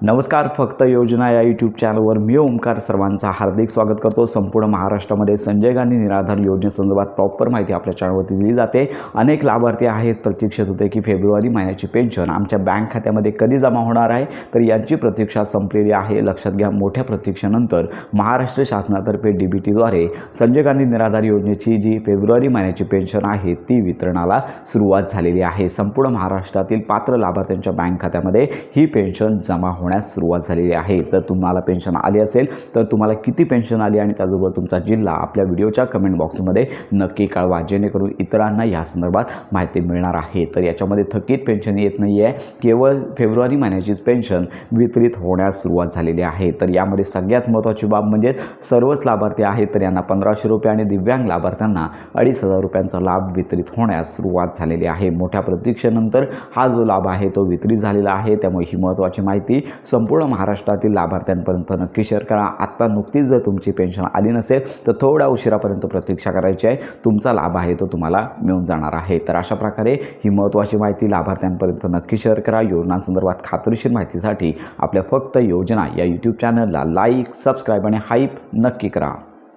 नमस्कार. फक्त योजना या यूट्यूब चॅनलवर मी ओमकार सर्वांचा हार्दिक स्वागत करतो. संपूर्ण महाराष्ट्रामध्ये संजय गांधी निराधार योजनेसंदर्भात प्रॉपर माहिती आपल्या चॅनलवरती दिली जाते. अनेक लाभार्थी आहेत प्रतीक्षित होते की फेब्रुवारी महिन्याची पेन्शन आमच्या बँक खात्यामध्ये कधी जमा होणार आहे, तर यांची प्रतीक्षा संपलेली आहे. लक्षात घ्या, मोठ्या प्रतीक्षेनंतर महाराष्ट्र शासनातर्फे DBTद्वारे संजय गांधी निराधार योजनेची जी फेब्रुवारी महिन्याची पेन्शन आहे ती वितरणाला सुरुवात झालेली आहे. संपूर्ण महाराष्ट्रातील पात्र लाभार्थ्यांच्या बँक खात्यामध्ये ही पेन्शन जमा होण्यास सुरुवात झालेली आहे. तर तुम्हाला पेन्शन आली असेल तर तुम्हाला किती पेन्शन आली आणि त्याचबरोबर तुमचा जिल्हा आपल्या व्हिडिओच्या कमेंट बॉक्समध्ये नक्की कळवा, जेणेकरून इतरांना या संदर्भात माहिती मिळणार आहे. तर याच्यामध्ये थकीत पेन्शन येत नाही आहे, केवळ फेब्रुवारी महिन्याचीच पेन्शन वितरित होण्यास सुरुवात झालेली आहे. तर यामध्ये सगळ्यात महत्त्वाची बाब म्हणजे सर्वच लाभार्थी आहेत तर यांना 1500 रुपये आणि दिव्यांग लाभार्थ्यांना 2500 रुपयांचा लाभ वितरित होण्यास सुरुवात झालेली आहे. मोठ्या प्रतीक्षेनंतर हा जो लाभ आहे तो वितरित झालेला आहे. त्यामुळे ही महत्त्वाची माहिती संपूर्ण महाराष्ट्रातील लाभार्थ्यांपर्यंत नक्की शेअर करा. आत्ता नुकतीच जर तुमची पेन्शन आली नसेल तर थोड्या उशिरापर्यंत प्रतीक्षा करायची आहे. तुमचा लाभ आहे तो तुम्हाला मिळून जाणार आहे. तर अशा प्रकारे ही महत्त्वाची माहिती लाभार्थ्यांपर्यंत नक्की शेअर करा. योजनांसंदर्भात खात्रीशीर माहितीसाठी आपल्या फक्त योजना या यूट्यूब चॅनलला लाईक, सबस्क्राईब आणि हाईप नक्की करा.